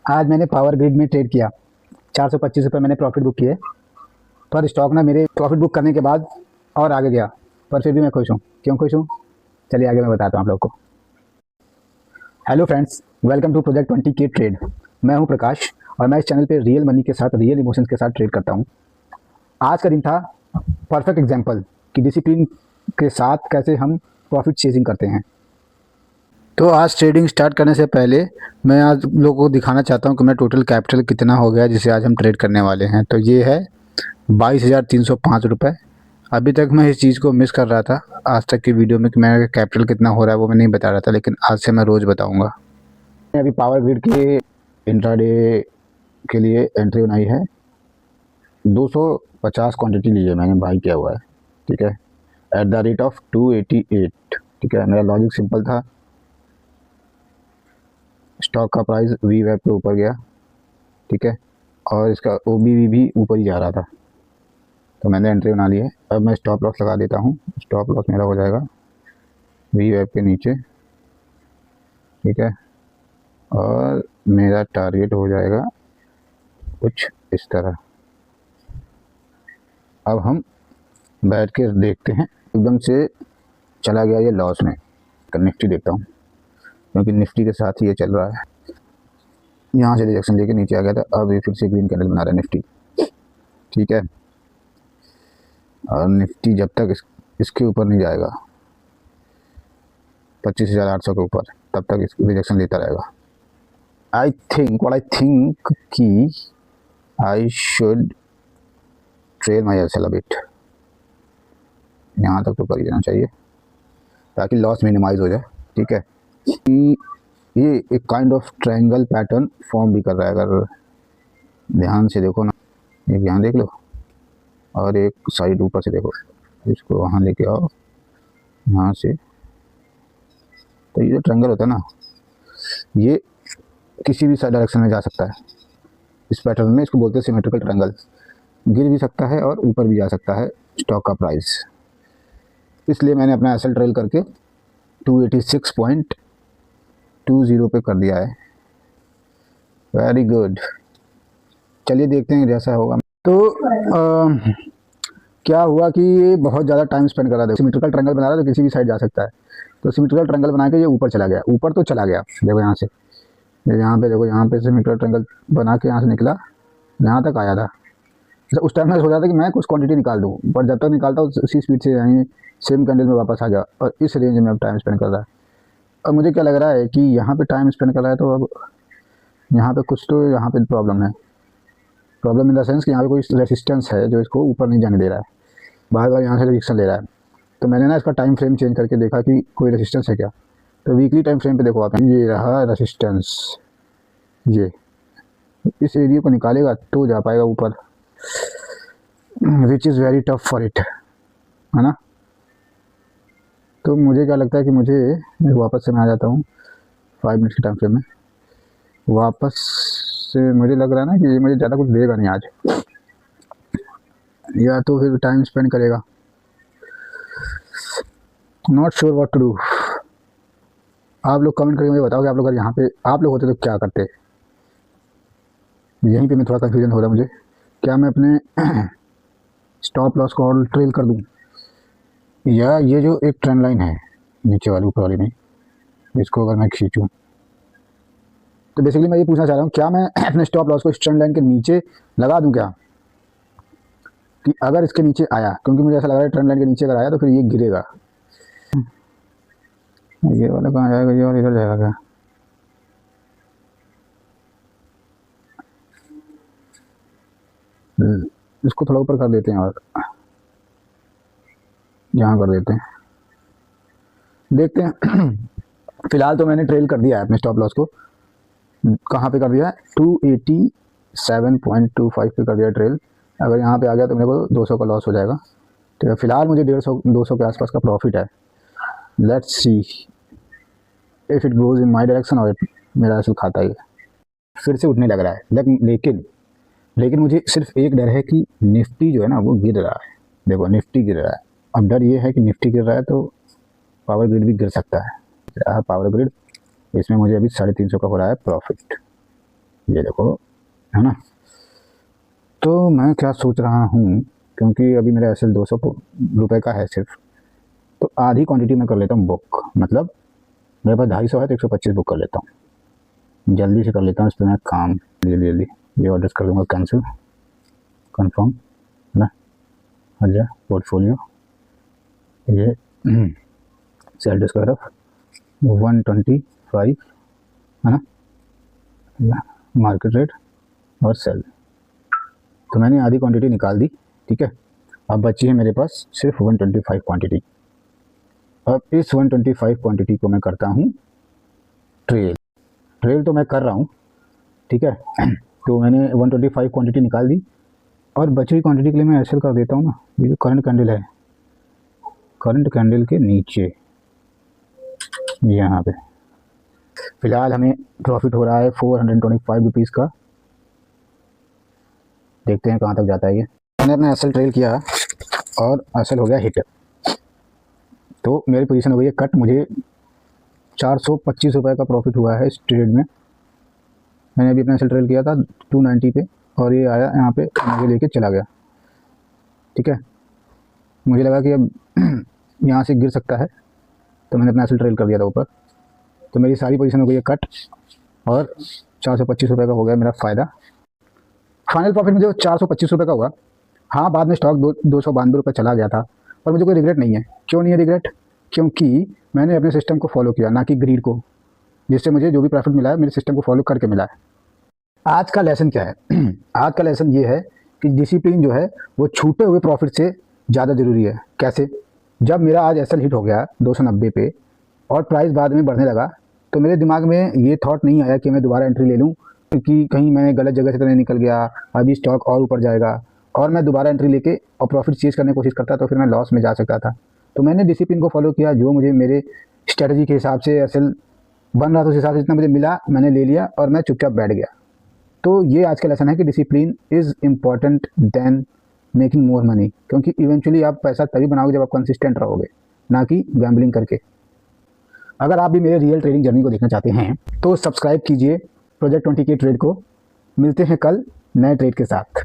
आज मैंने power grid में ट्रेड किया, 425 रुपये मैंने प्रॉफिट बुक किए। पर स्टॉक ना मेरे प्रॉफिट बुक करने के बाद और आगे गया, पर फिर भी मैं खुश हूँ। क्यों खुश हूँ, चलिए आगे मैं बताता हूँ आप लोग को। Hello friends, welcome to project 20K trade. मैं हूँ प्रकाश और मैं इस चैनल पे रियल मनी के साथ, रियल इमोशंस के साथ ट्रेड करता हूँ। आज का दिन था परफेक्ट एग्जांपल कि डिसिप्लिन के साथ कैसे हम प्रॉफिट चेजिंग करते हैं। तो आज ट्रेडिंग स्टार्ट करने से पहले मैं आज लोगों को दिखाना चाहता हूँ कि मैं टोटल कैपिटल कितना हो गया जिसे आज हम ट्रेड करने वाले हैं। तो ये है 22,305 रुपये। अभी तक मैं इस चीज़ को मिस कर रहा था आज तक की वीडियो में कि मेरा कैपिटल कितना हो रहा है वो मैं नहीं बता रहा था, लेकिन आज से मैं रोज़ बताऊँगा। अभी पावर ग्रिड के इंट्राडे के लिए एंट्री बनाई है, 250 क्वांटिटी ली है मैंने, बाई किया हुआ है, ठीक है, एट द रेट ऑफ 288। ठीक है, मेरा लॉजिक सिंपल था, स्टॉक का प्राइस वी वेब पे ऊपर गया, ठीक है, और इसका OBV भी ऊपर ही जा रहा था, तो मैंने एंट्री बना ली है। अब मैं स्टॉप लॉस लगा देता हूँ। स्टॉप लॉस मेरा हो जाएगा वी वेब के नीचे, ठीक है, और मेरा टारगेट हो जाएगा कुछ इस तरह। अब हम बैठ के देखते हैं, एकदम से चला गया ये लॉस में। निफ्टी देखता हूँ क्योंकि निफ्टी के साथ ही ये चल रहा है। यहाँ से रिजेक्शन लेके नीचे आ गया था, अब ये फिर से ग्रीन कैंडल बना रहा है निफ्टी, ठीक है, और निफ्टी जब तक इसके ऊपर नहीं जाएगा 25,800 के ऊपर, तब तक रिजेक्शन लेता रहेगा। आई थिंक कि I should trail my L sell a bit. यहाँ तक तो कर ही जाना चाहिए ताकि लॉस मिनिमाइज हो जाए, ठीक है। ये एक kind of triangle pattern form भी कर रहा है, अगर ध्यान से देखो ना, एक यहाँ देख लो और एक साइड ऊपर से देखो, इसको वहाँ लेके आओ यहाँ से, तो ये जो ट्रायंगल होता है ना, ये किसी भी डायरेक्शन में जा सकता है। इस पैटर्न में इसको बोलते हैं सिमेट्रिकल ट्रायंगल। गिर भी सकता है और ऊपर भी जा सकता है स्टॉक का प्राइस। इसलिए मैंने अपना एसएल ट्रेल करके 286.20 पे कर दिया है। वेरी गुड, चलिए देखते हैं जैसा होगा। तो क्या हुआ कि ये बहुत ज़्यादा टाइम स्पेंड कर रहा था। सिमेट्रिकल ट्रायंगल बना रहा है तो किसी भी साइड जा सकता है, तो सिमेट्रिकल ट्रायंगल बना के ये ऊपर चला गया, ऊपर तो चला गया। देखो यहाँ से, यहाँ पे देखो, यहाँ पे सिमेट्रिकल ट्रायंगल बना के यहाँ से निकला, यहाँ तक आया था। उस टाइम मैं सोच रहा था कि मैं कुछ क्वांटिटी निकाल दूँ, पर जब तक निकालता हूँ उसी स्पीड से यानी सेम कैंडल में वापस आ गया, और इस रेंज में अब टाइम स्पेंड कर रहा है। अब मुझे क्या लग रहा है कि यहाँ पे टाइम स्पेंड कर रहा है, तो अब यहाँ पे कुछ तो यहाँ पे प्रॉब्लम है। प्रॉब्लम इन द सेंस कि यहाँ पे कोई रेसिस्टेंस है जो इसको ऊपर नहीं जाने दे रहा है, बार बार यहाँ से रिजेक्शन ले रहा है। तो मैंने ना इसका टाइम फ्रेम चेंज करके देखा कि कोई रेसिस्टेंस है क्या। तो वीकली टाइम फ्रेम पे देखो आप, ये रहा रेसिस्टेंस, ये इस एरिया को निकालेगा तो जा पाएगा ऊपर, which is very tough for it, है ना। तो मुझे क्या लगता है कि मुझे वापस से मैं आ जाता हूँ 5 मिनट के टाइम फ्रेम में। वापस से मुझे लग रहा है ना कि ये मुझे ज़्यादा कुछ देगा नहीं आज, या तो फिर टाइम स्पेंड करेगा। Not sure what to do. आप लोग कमेंट करके मुझे बताओ कि आप लोग अगर यहाँ पे आप लोग होते तो क्या करते। यहीं पे मैं थोड़ा कन्फ्यूजन हो रहा है मुझे, क्या मैं अपने स्टॉप लॉस को और ट्रेल कर दूँ, या ये जो एक ट्रेंड लाइन है नीचे वाली ऊपर वाली में, इसको अगर मैं खींचूँ। तो बेसिकली मैं ये पूछना चाह रहा हूँ, क्या मैं अपने स्टॉप लॉस को इस ट्रेंड लाइन के नीचे लगा दूँ क्या, कि अगर इसके नीचे आया, क्योंकि मुझे ऐसा लग रहा है ट्रेंड लाइन के नीचे अगर आया तो फिर ये गिरेगा। ये वाला कहाँ जाएगा, ये वाला इधर जाएगा क्या। इसको थोड़ा ऊपर कर देते हैं और यहाँ कर देते हैं, देखते हैं। फिलहाल तो मैंने ट्रेल कर दिया है अपने स्टॉप लॉस को, कहाँ पे कर दिया है, 287.25 पे कर दिया ट्रेल। अगर यहाँ पे आ गया तो मेरे को 200 का लॉस हो जाएगा। तो फिलहाल मुझे 150-200 के आसपास का प्रॉफिट है। Let's see if it goes in my direction, और मेरा असल खाता ही फिर से उठने लग रहा है। लेकिन मुझे सिर्फ एक डर है कि निफ्टी जो है ना वो गिर रहा है। देखो निफ्टी गिर रहा है, अब डर ये है कि निफ्टी गिर रहा है तो पावर ग्रिड भी गिर सकता है। पावर ग्रिड, इसमें मुझे अभी 350 का हो रहा है प्रॉफिट। ये देखो, है ना। तो मैं क्या सोच रहा हूँ, क्योंकि अभी मेरा एस एल 200 रुपये का है सिर्फ, तो आधी क्वांटिटी में कर लेता हूँ बुक। मतलब मेरे पास 250 है तो 125 बुक कर लेता हूँ, जल्दी से कर लेता हूँ। इस पर मैं काम जल्दी ये ऑर्डर कर दूँगा, कैंसिल, कंफर्म, है ना। हट जा, पोर्टफोलियो, ये सेल डिस्क ऑफ 125, है ना, मार्केट रेट और सेल। तो मैंने आधी क्वांटिटी निकाल दी, ठीक है। अब बची है मेरे पास सिर्फ 125 क्वांटिटी। अब इस 125 क्वांटिटी को मैं करता हूँ ट्रेल तो मैं कर रहा हूँ, ठीक है। तो मैंने 125 क्वांटिटी निकाल दी, और बची हुई क्वांटिटी के लिए मैं ऐसे कर देता हूँ ना, ये जो करंट कैंडल है, करंट कैंडल के नीचे यहाँ पे फिलहाल हमें प्रॉफिट हो रहा है 425 रुपीज़ का। देखते हैं कहाँ तक जाता है ये। मैंने अपना एसएल ट्रेल किया और एसएल हो गया हिट, तो मेरी पोजीशन हो गई है कट। मुझे 425 रुपये का प्रॉफिट हुआ है इस ट्रेड में। मैंने अभी अपना एसएल ट्रेल किया था 290 पे, और ये आया यहाँ पे मुझे लेके चला गया, ठीक है। मुझे लगा कि अब यहाँ से गिर सकता है, तो मैंने अपना एसएल ट्रेल कर दिया था ऊपर। तो मेरी सारी पोजीशन हो गई है कट, और 425 रुपये का हो गया मेरा फ़ायदा। फाइनल प्रॉफिट मुझे 425 रुपये का हुआ। हाँ, बाद में स्टॉक 292 रुपये चला गया था, पर मुझे कोई रिग्रेट नहीं है। क्यों नहीं है रिग्रेट? क्योंकि मैंने अपने सिस्टम को फॉलो किया, ना कि ग्रीड को, जिससे मुझे जो भी प्रॉफिट मिला है मेरे सिस्टम को फॉलो करके मिला है। आज का लेसन क्या है? आज का लेसन ये है कि डिसिप्लिन जो है वो छूटे हुए प्रॉफिट से ज़्यादा ज़रूरी है। कैसे? जब मेरा आज एसएल हिट हो गया 290 पे और प्राइस बाद में बढ़ने लगा, तो मेरे दिमाग में ये थॉट नहीं आया कि मैं दोबारा एंट्री ले लूँ, क्योंकि कहीं मैं गलत जगह से तो नहीं निकल गया, अभी स्टॉक और ऊपर जाएगा और मैं दोबारा एंट्री लेके और प्रॉफिट चेज करने की कोशिश करता तो फिर मैं लॉस में जा सकता था। तो मैंने डिसिप्लिन को फॉलो किया, जो मुझे मेरे स्ट्रेटजी के हिसाब से एसएल बन रहा था उस हिसाब से जितना मुझे मिला मैंने ले लिया, और मैं चुपचाप बैठ गया। तो ये आज का लेसन है कि discipline is important than making more money, क्योंकि इवेंचुअली आप पैसा तभी बनाओगे जब आप कंसिस्टेंट रहोगे, ना कि गैम्बलिंग करके। अगर आप भी मेरे रियल ट्रेडिंग जर्नी को देखना चाहते हैं तो सब्सक्राइब कीजिए प्रोजेक्ट 20K ट्रेड को। मिलते हैं कल नए ट्रेड के साथ।